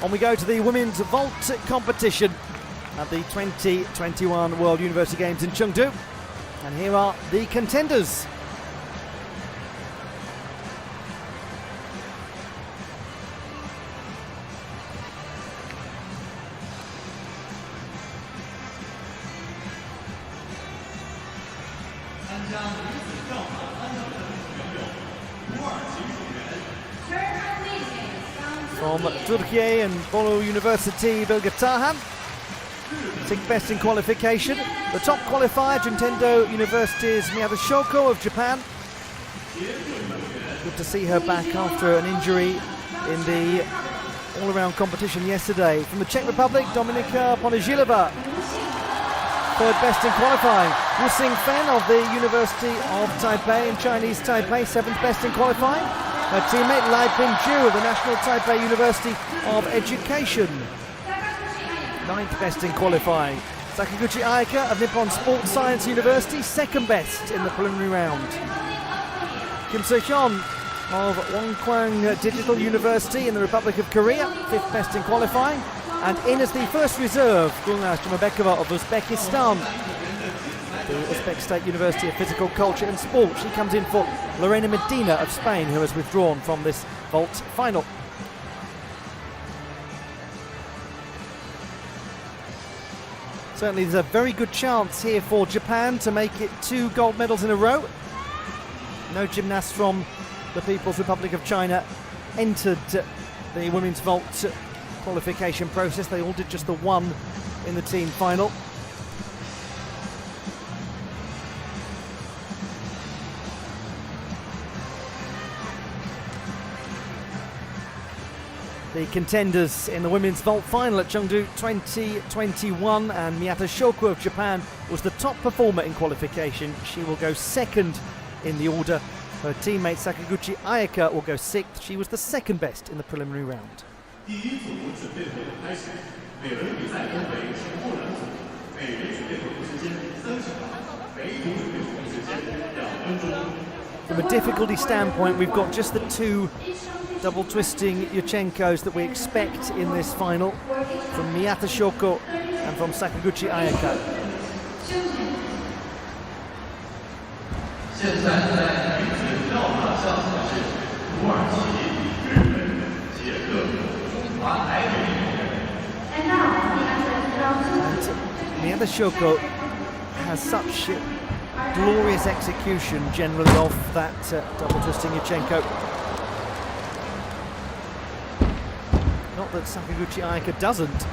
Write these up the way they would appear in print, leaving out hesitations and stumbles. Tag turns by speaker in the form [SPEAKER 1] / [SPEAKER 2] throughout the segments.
[SPEAKER 1] On we go to the women's vault competition at the 2021 World University Games in Chengdu. And here are the contenders. From Turkey and Bolu University, Bilge Tarhan, 6th best in qualification. The top qualifier, Juntendo University's Miyata Shoko of Japan. Good to see her back after an injury in the all-around competition yesterday. From the Czech Republic, Dominika Ponizhilova, 3rd best in qualifying. Wu Xingfen of the University of Taipei in Chinese Taipei, 7th best in qualifying. Her teammate Lai Ping-ju of the National Taipei University of Education, 9th best in qualifying. Sakaguchi Aika of Nippon Sports Science University, 2nd best in the preliminary round. Kim So-hyun of Wonkwang Digital University in the Republic of Korea, 5th best in qualifying. And in as the first reserve, Gulnaz Jumabekova of Uzbekistan, the Uzbek State University of Physical Culture and Sport. She comes in for Lorena Medina of Spain, who has withdrawn from this vault final. Certainly there's a very good chance here for Japan to make it 2 gold medals in a row. No gymnasts from the People's Republic of China entered the women's vault qualification process. They all did just the one in the team final. The contenders in the women's vault final at Chengdu 2021, and Miyata Shoko of Japan was the top performer in qualification. She will go 2nd in the order. Her teammate Sakaguchi Aika will go 6th. She was the 2nd best in the preliminary round. From a difficulty standpoint, we've got just the 2 double twisting Yuchenkos that we expect in this final, from Miyata Shoko and from Sakaguchi Ayaka. And Miyata Shoko has such glorious execution generally of that double twisting Yuchenko. Not that Sakaguchi Ayaka doesn't,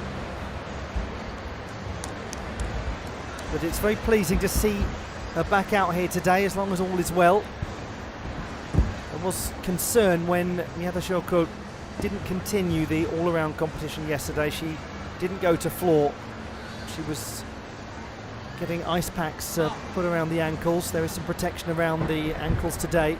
[SPEAKER 1] but it's very pleasing to see her back out here today, as long as all is well. There was concern when Miyata Shoko didn't continue the all-around competition yesterday. She didn't go to floor. She was getting ice packs put around the ankles. There is some protection around the ankles today.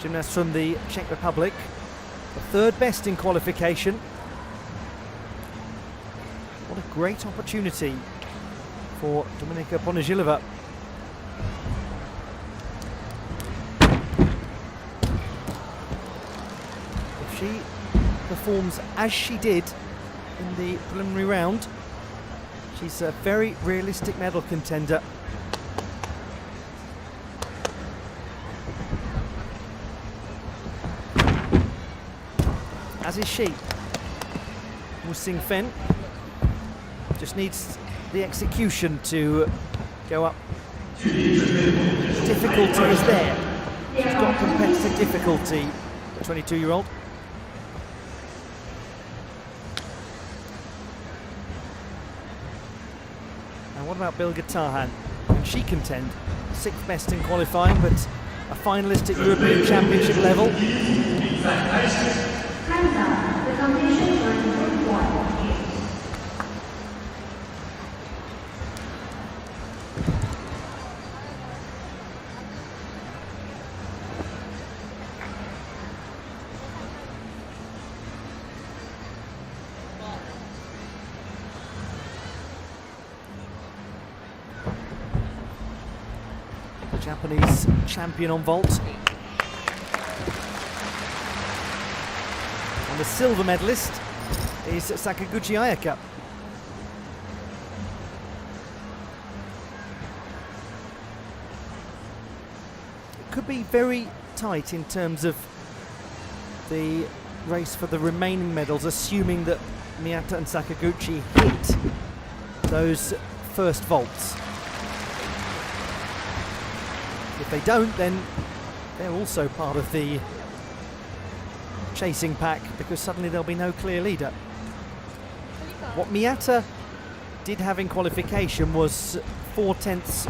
[SPEAKER 1] Gymnast from the Czech Republic, the 3rd best in qualification. What a great opportunity for Dominika Ponizhilova. If she performs as she did in the preliminary round, she's a very realistic medal contender. As is she. Wu Xingfen just needs the execution to go up. Difficulty is there. She's got competitive difficulty, the 22-year-old. And what about Bilge Tarhan? Can she contend? 6th best in qualifying, but a finalist at European Championship level. Japanese champion on vault. And the silver medalist is Sakaguchi Ayaka. It could be very tight in terms of the race for the remaining medals, assuming that Miyata and Sakaguchi hit those first vaults. If they don't, then they're also part of the chasing pack, because suddenly there'll be no clear leader. What Miyata did have in qualification was 4/10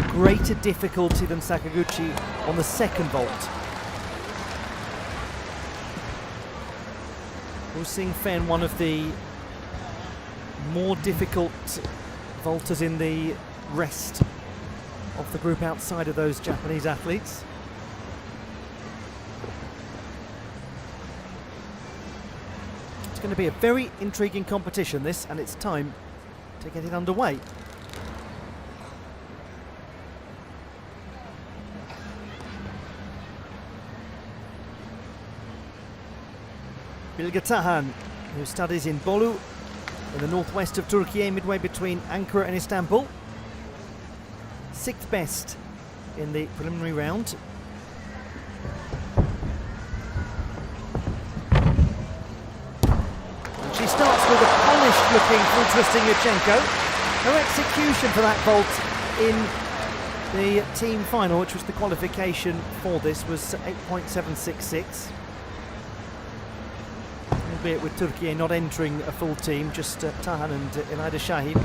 [SPEAKER 1] greater difficulty than Sakaguchi on the second vault. Wu Xingfen, one of the more difficult vaulters in the rest of the group outside of those Japanese athletes. It's going to be a very intriguing competition, this, and it's time to get it underway. Bilge Tahan, who studies in Bolu in the northwest of Turkey, midway between Ankara and Istanbul. 6th best in the preliminary round. And she starts with a polished looking full twisting Yurchenko. Her execution for that vault in the team final, which was the qualification for this, was 8.766. Albeit with Turkey not entering a full team, just Tahan and Ilayda Şahin.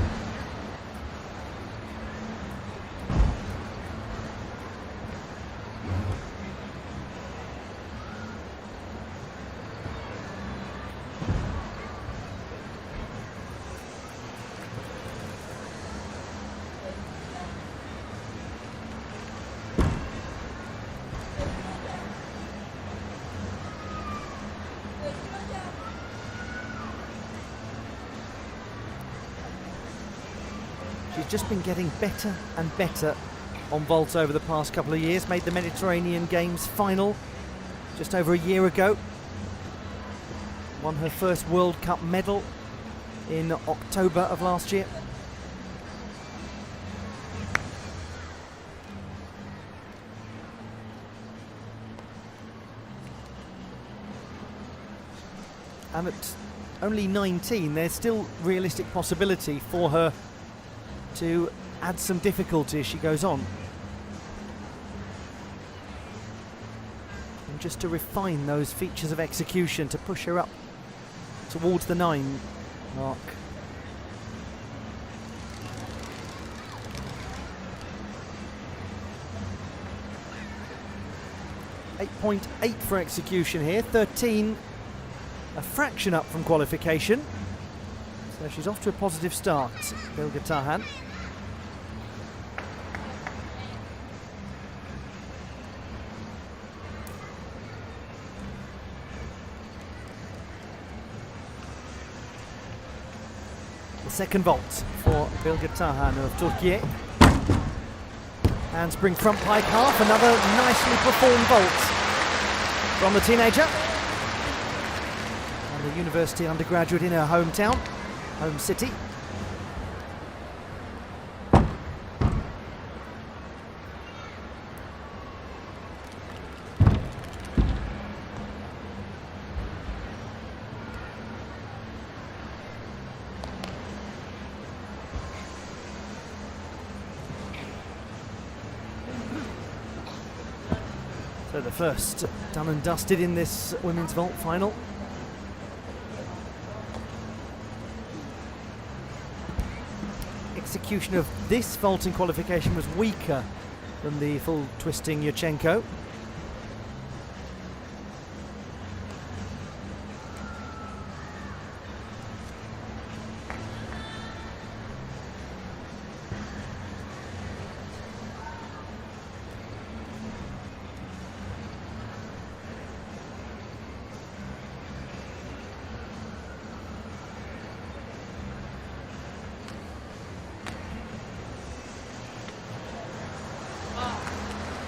[SPEAKER 1] She's just been getting better and better on vault over the past couple of years. Made the Mediterranean Games final just over a year ago. Won her first World Cup medal in October of last year. And at only 19, there's still realistic possibility for her to add some difficulty as she goes on. And just to refine those features of execution to push her up towards the 9 mark. .8 for execution here, 13, a fraction up from qualification. So she's off to a positive start, Bilge Tahan. The second vault for Bilge Tahan of Turkey. Handspring front pike half, another nicely performed vault from the teenager. And the university undergraduate in her hometown. Home city. So the first done and dusted in this women's vault final. Execution of this vaulting qualification was weaker than the full twisting Yurchenko.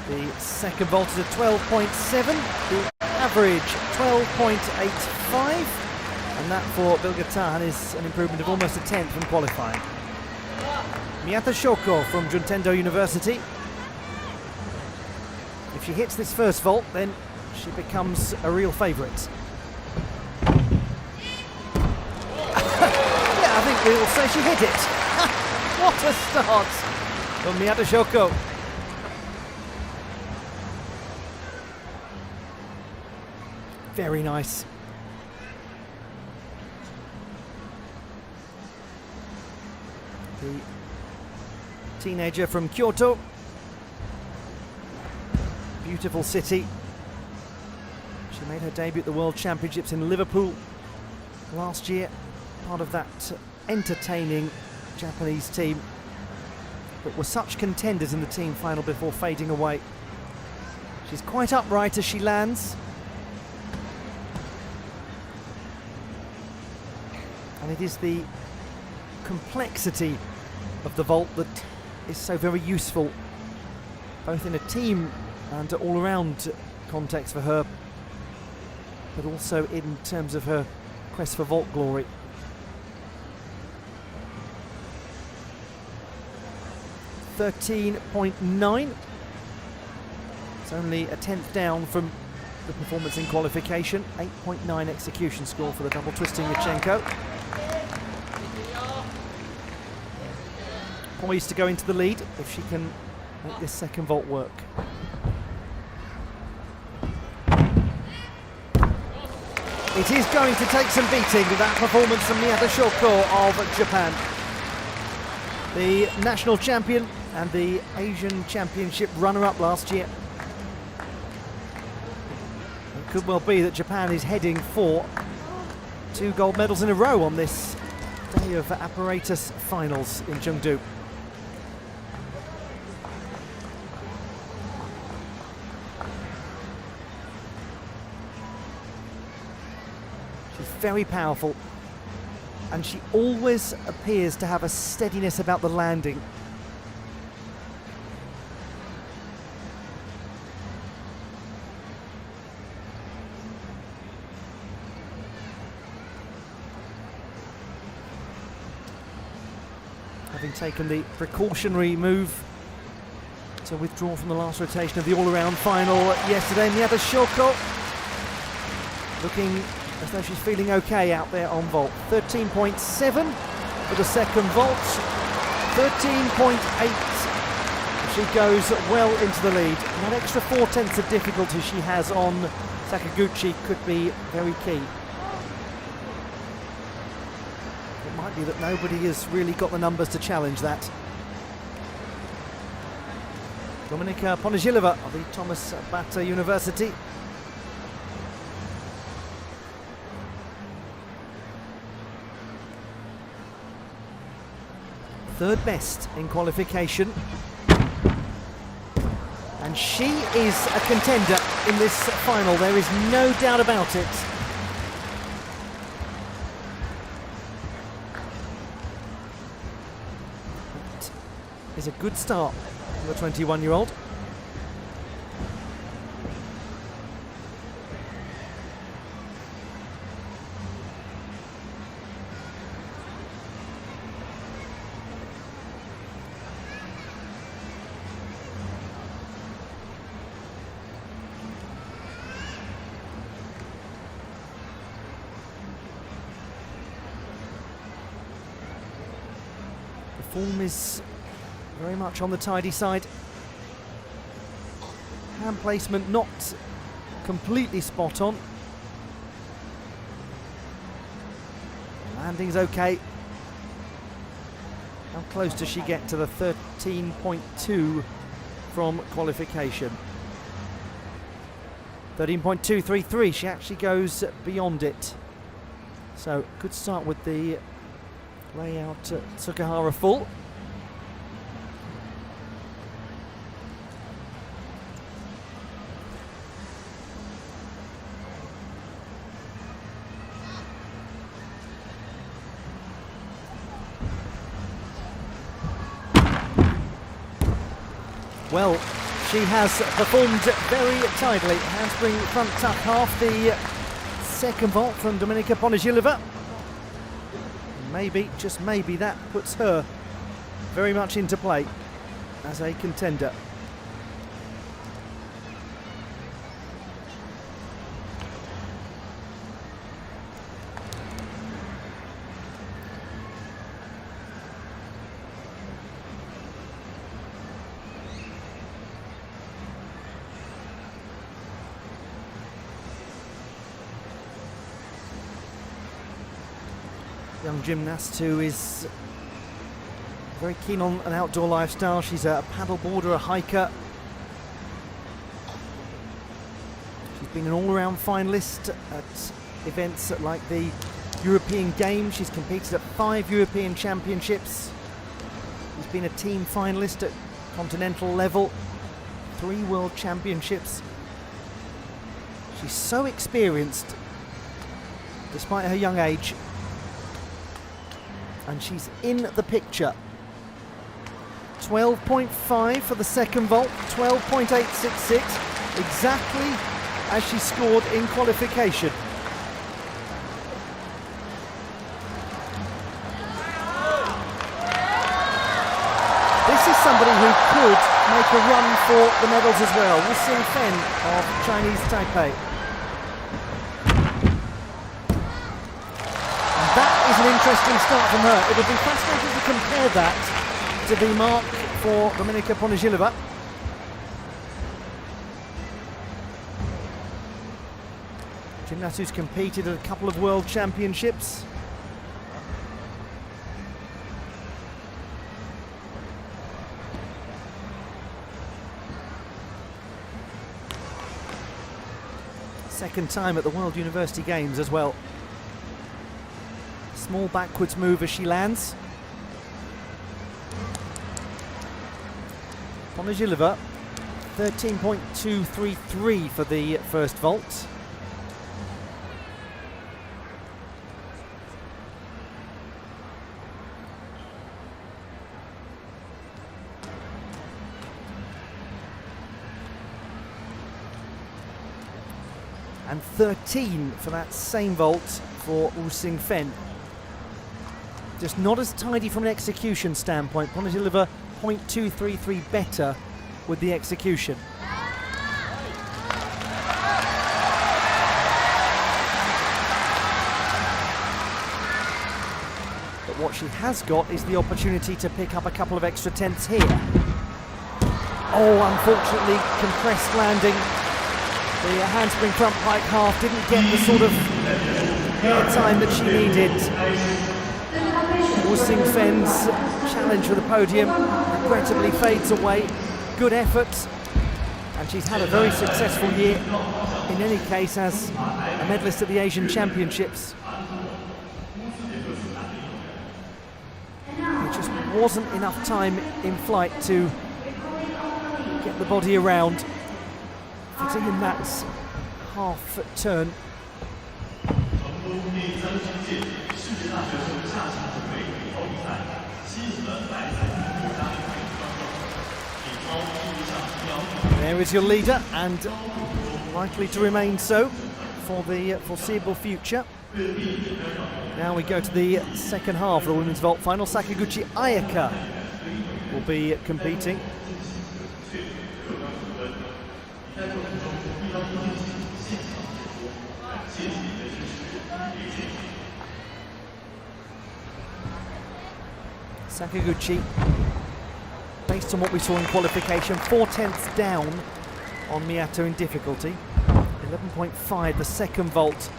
[SPEAKER 1] The second vault is a 12.7, the average 12.85, and that for Bilgatan is an improvement of almost a tenth from qualifying. Miyata Shoko from Juntendo University. If she hits this first vault, then she becomes a real favourite. Yeah, I think we will say she hit it. What a start from Miyata Shoko. Very nice. The teenager from Kyoto. Beautiful city. She made her debut at the World Championships in Liverpool last year. Part of that entertaining Japanese team that were such contenders in the team final before fading away. She's quite upright as she lands. And it is the complexity of the vault that is so very useful, both in a team and all-around context for her, but also in terms of her quest for vault glory. .9. It's only a tenth down from the performance in qualification. 8.9 execution score for the double twisting Yurchenko. Poised to go into the lead if she can make this second vault work. It is going to take some beating with that performance from Miyata Shoko of Japan. The national champion and the Asian Championship runner-up last year. It could well be that Japan is heading for 2 gold medals in a row on this day of apparatus finals in Chengdu. She's very powerful, and she always appears to have a steadiness about the landing. Having taken the precautionary move to withdraw from the last rotation of the all-around final yesterday, Miyata Shoko looking as though she's feeling okay out there on vault. 13.7 for the second vault, 13.8. She goes well into the lead. And that extra 4/10 of difficulty she has on Sakaguchi could be very key. It might be that nobody has really got the numbers to challenge that. Dominika Ponizhilova of the Thomas Bata University. Third best in qualification. And she is a contender in this final, there is no doubt about it. That is a good start for the 21-year-old. Form is very much on the tidy side. Hand placement not completely spot on. Landing's okay. How close does she get to the 13.2 from qualification? 13.233, she actually goes beyond it. So good start with the layout Tsukahara full. Well, She has performed very tidily. Handspring front tuck half, the second vault from Dominika Ponizilova. Maybe, just maybe, that puts her very much into play as a contender. Young gymnast who is very keen on an outdoor lifestyle. She's a paddleboarder, a hiker. She's been an all-around finalist at events like the European Games. She's competed at 5 European Championships. She's been a team finalist at continental level, 3 World Championships. She's so experienced despite her young age. And she's in the picture. 12.5 for the second vault, 12.866, exactly as she scored in qualification. This is somebody who could make a run for the medals as well. Wu Xingfen of Chinese Taipei. That is an interesting start from her. It would be fascinating to compare that to the mark for Dominika Ponizilova. Gymnast who's competed at a couple of World Championships. Second time at the World University Games as well. Small backwards move as she lands. Ponizilova, 13.233 for the first vault. And 13 for that same vault for Wu Xingfen. Just not as tidy from an execution standpoint. Ponizilova 0.233 better with the execution. But what she has got is the opportunity to pick up a couple of extra tenths here. Oh, unfortunately, compressed landing. The handspring front pike half didn't get the sort of air time that she needed. Wu Xingfen's challenge for the podium regrettably fades away. Good effort, and she's had a very successful year in any case as a medalist at the Asian Championships. There just wasn't enough time in flight to get the body around, fitting in that half turn. There is your leader, and likely to remain so for the foreseeable future. Now we go to the second half of the women's vault final. Sakaguchi Ayaka will be competing. Sakaguchi, based on what we saw in qualification, 4 tenths down on Miyato in difficulty. 11.5 the second vault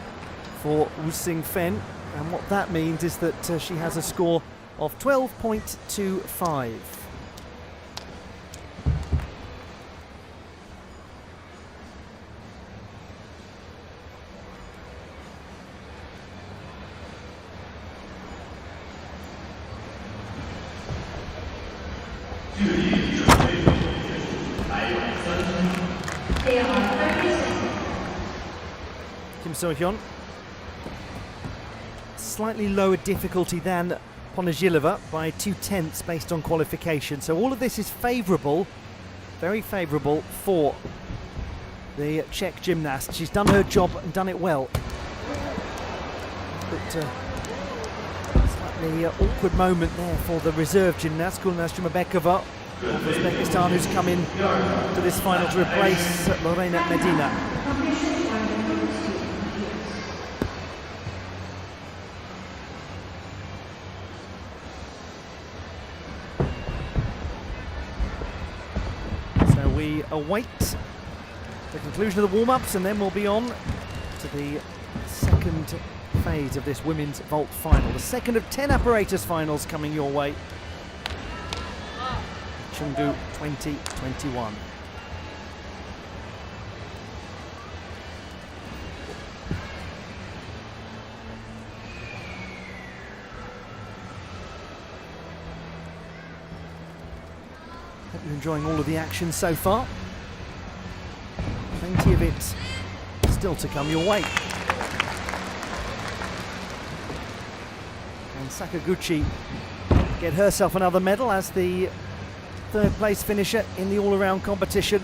[SPEAKER 1] for Wu Xingfen, and what that means is that she has a score of 12.25. Kim So-hyun, slightly lower difficulty than Ponizilova by 2 tenths based on qualification, so all of this is favourable very favourable for the Czech gymnast. She's done her job and done it well. But slightly awkward moment there for the reserve gymnast, Gulnaz Jumabekova of Uzbekistan, who's come in to this final to replace Lorena Medina. So we await the conclusion of the warm-ups, and then we'll be on to the second phase of this women's vault final. The second of 10 apparatus finals coming your way. Chengdu 2021. Hope you're enjoying all of the action so far. Plenty of it still to come your way. And Sakaguchi get herself another medal as the third place finisher in the all-around competition.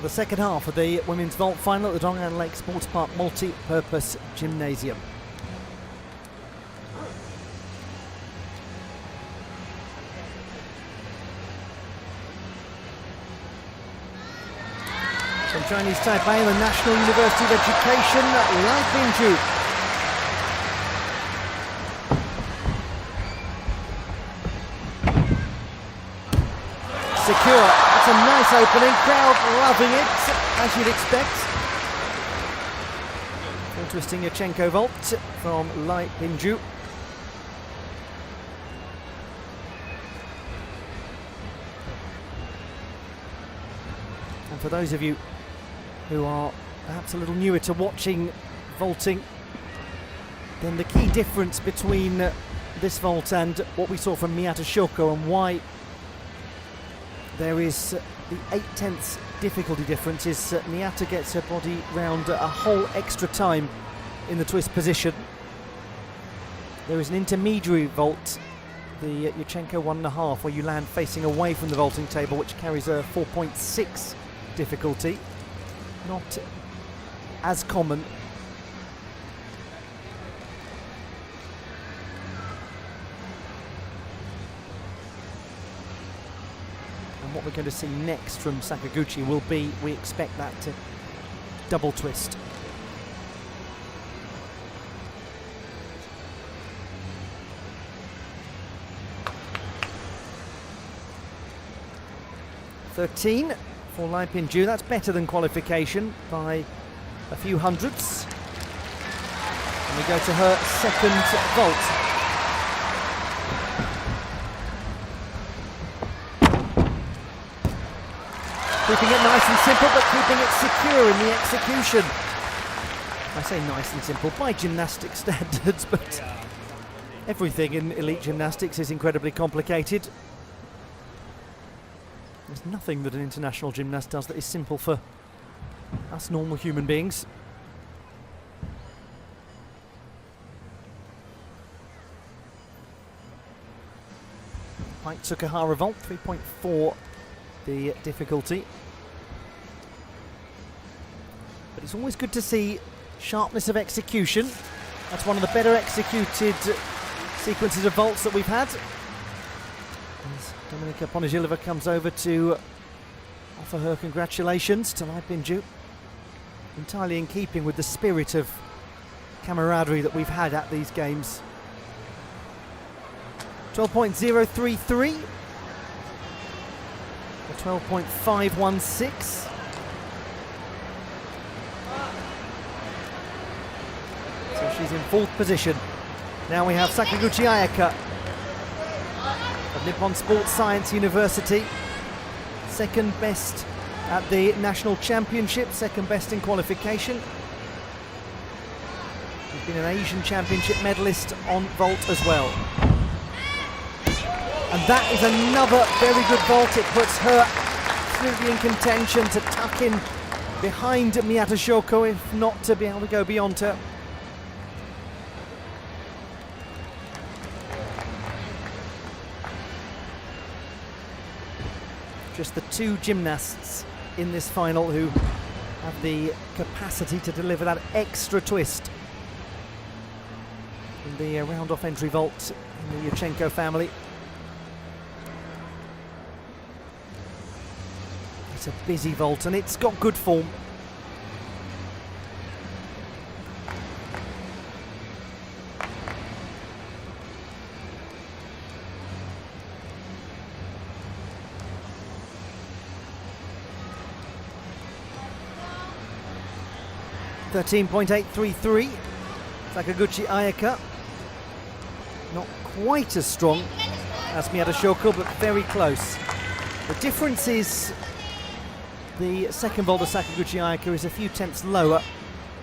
[SPEAKER 1] The second half of the women's vault final at the Dong'an Lake Sports Park multi-purpose gymnasium. From Chinese Taipei, the National University of Education, Lai Binju. Secure. That's a nice opening. Crowd loving it, as you'd expect. Full twisting Yurchenko vault from Lai Binju. And for those of you who are perhaps a little newer to watching vaulting, then the key difference between this vault and what we saw from Miyata Shoko, and why there is the 8/10 difficulty difference, is Miyata gets her body round a whole extra time in the twist position. There is an intermediary vault, the Yurchenko 1.5, where you land facing away from the vaulting table, which carries a 4.6 difficulty. Not as common. And what we're going to see next from Sakaguchi will be, we expect that to double twist. (13) for Lai Binju. That's better than qualification by a few hundredths. And we go to her second vault. Keeping it nice and simple, but keeping it secure in the execution. I say nice and simple by gymnastic standards, but everything in elite gymnastics is incredibly complicated. There's nothing that an international gymnast does that is simple for us normal human beings. Pike Tsukahara vault, 3.4 the difficulty. But it's always good to see sharpness of execution. That's one of the better executed sequences of vaults that we've had. As Dominika Ponizhilova comes over to offer her congratulations to Lai Pinju. Entirely in keeping with the spirit of camaraderie that we've had at these games. 12.033 or 12.516. So she's in fourth position. Now we have Sakaguchi Ayaka of Nippon Sports Science University. Second best at the National Championship, second best in qualification. She's been an Asian Championship medalist on vault as well. And that is another very good vault. It puts her absolutely in contention to tuck in behind Miyata Shoko, if not to be able to go beyond her. Just the two gymnasts in this final who have the capacity to deliver that extra twist in the round-off entry vault in the Yurchenko family. It's a busy vault and it's got good form. .833, Sakaguchi Ayaka. Not quite as strong as Miyata Shoko, but very close. The difference is the second vault of Sakaguchi Ayaka is a few tenths lower,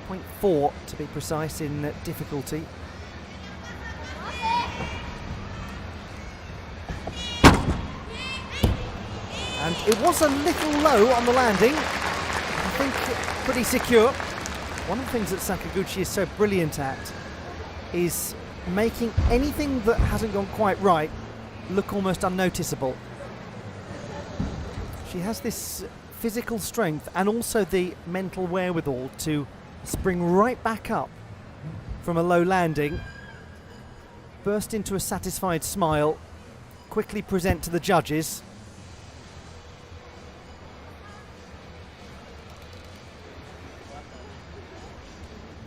[SPEAKER 1] 0.4 to be precise in difficulty. And it was a little low on the landing, I think pretty secure. One of the things that Sakaguchi is so brilliant at is making anything that hasn't gone quite right look almost unnoticeable. She has this physical strength and also the mental wherewithal to spring right back up from a low landing, burst into a satisfied smile, quickly present to the judges.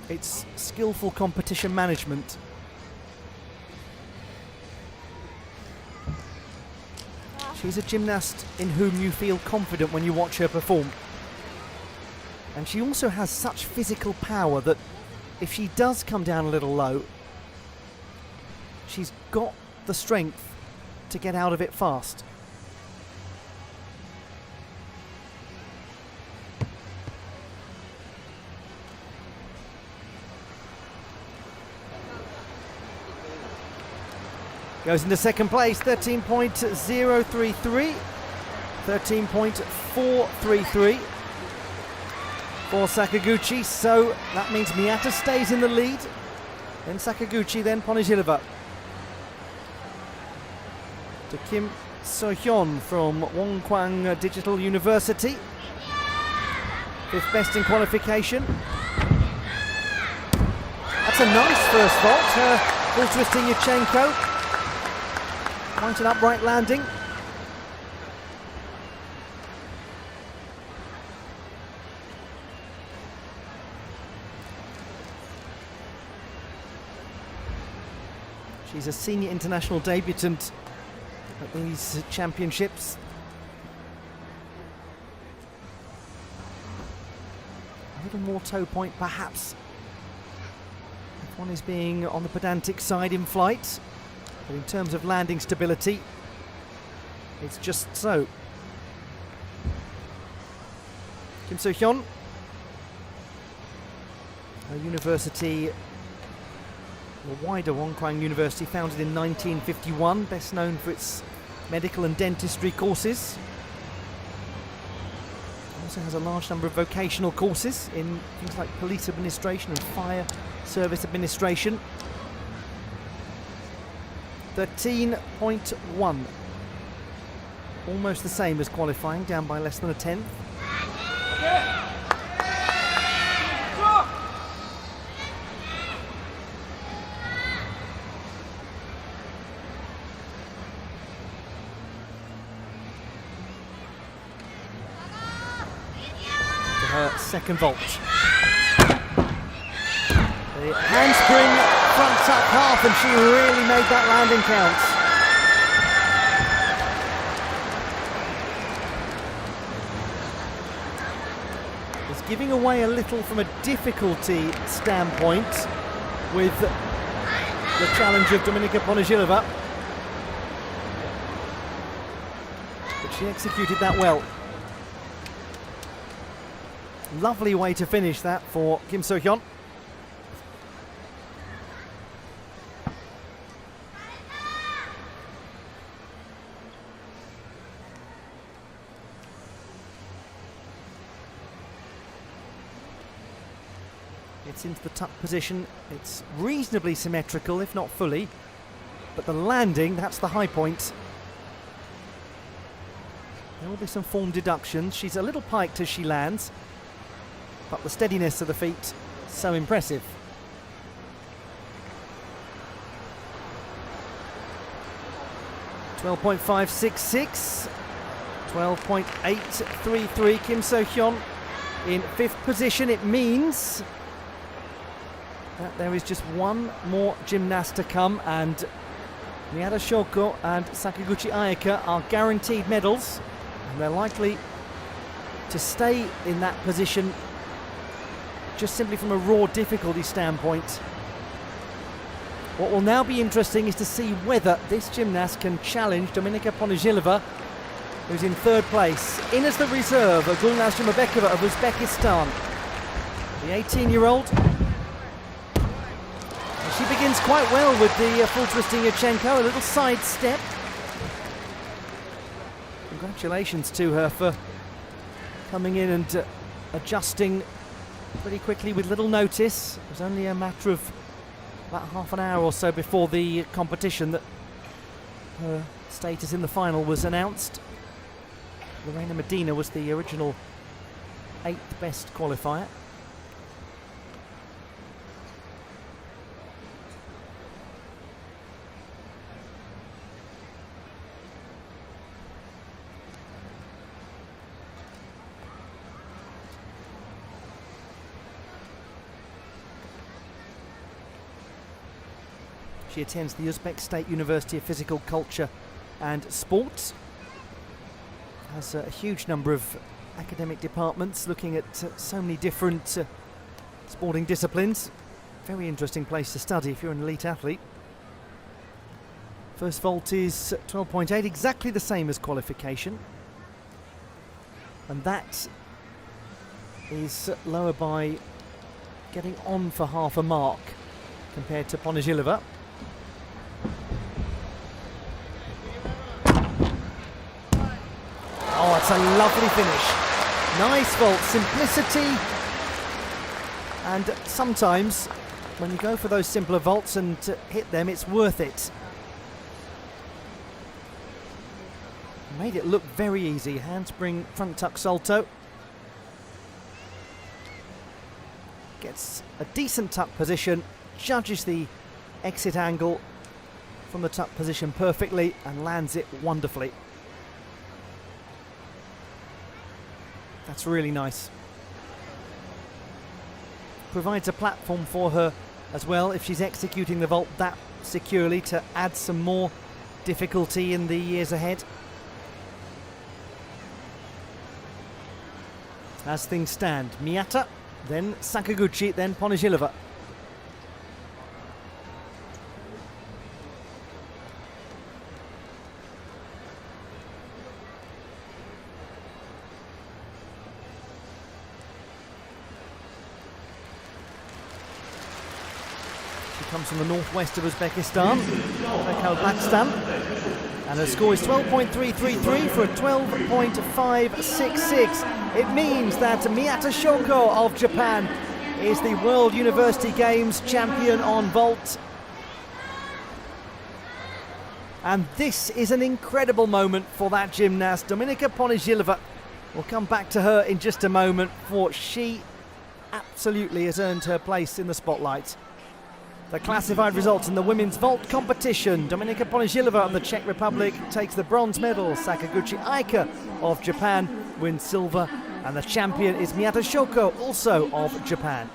[SPEAKER 1] It's skillful competition management. She's a gymnast in whom you feel confident when you watch her perform. And she also has such physical power that if she does come down a little low, she's got the strength to get out of it fast. Goes into second place, 13.033, 13.433 for Sakaguchi. So that means Miyata stays in the lead. Then Sakaguchi, then Ponizhilova. To Kim So-hyun from Wonkwang Digital University. Fifth best in qualification. That's a nice first vault. Her full twisting Yurchenko. Quite an upright landing. She's a senior international debutant at these championships. A little more toe point perhaps. If one is being on the pedantic side in flight. But in terms of landing stability, it's just so. Kim So-hyun, a university, a wider Wonkwang University, founded in 1951, best known for its medical and dentistry courses. Also has a large number of vocational courses in things like police administration and fire service administration. 13.1 almost the same as qualifying, down by less than a tenth. To her second vault. The handspring front tuck half, and she really made that landing count. It's giving away a little from a difficulty standpoint with the challenge of Dominika Ponizilova. But she executed that well. Lovely way to finish that for Kim So-hyun. It's into the tuck position. It's reasonably symmetrical, if not fully, but the landing, that's the high point. There will be some form deductions. She's a little piked as she lands, but the steadiness of the feet, so impressive. .566, 12.833. Kim So-hyun in fifth position. It means that there is just one more gymnast to come, and Miyata Shoko and Sakaguchi Ayaka are guaranteed medals, and they're likely to stay in that position just simply from a raw difficulty standpoint. What will now be interesting is to see whether this gymnast can challenge Dominika Ponizilova, who's in third place. In as the reserve, Gulnaz Jumabekova of Uzbekistan. The 18-year-old. She begins quite well with the full twisting Yurchenko, a little side step. Congratulations to her for coming in and adjusting pretty quickly with little notice. It was only a matter of about half an hour or so before the competition that her status in the final was announced. Lorena Medina was the original 8th best qualifier. She attends the Uzbek State University of Physical Culture and Sport. Has a huge number of academic departments looking at so many different sporting disciplines. Very interesting place to study if you're an elite athlete. First vault is 12.8, exactly the same as qualification. And that is lower by getting on for half a mark compared to Ponizilova. Oh, it's a lovely finish. Nice vault, simplicity. And sometimes when you go for those simpler vaults and hit them, it's worth it. Made it look very easy. Handspring front tuck salto. Gets a decent tuck position, judges the exit angle from the tuck position perfectly and lands it wonderfully. That's really nice. Provides a platform for her as well if she's executing the vault that securely to add some more difficulty in the years ahead. As things stand, Miyata, then Sakaguchi, then Ponizilova. Comes from the northwest of Uzbekistan, Pakistan, and her score is 12.333 for a 12.566. It means that Miyata Shoko of Japan is the World University Games champion on vault. And this is an incredible moment for that gymnast, Dominika Ponižilova. We'll come back to her in just a moment, for she absolutely has earned her place in the spotlight. The classified results in the women's vault competition: Dominika Ponižilova of the Czech Republic takes the bronze medal. Sakaguchi Aika of Japan wins silver, and the champion is Miyata Shoko, also of Japan.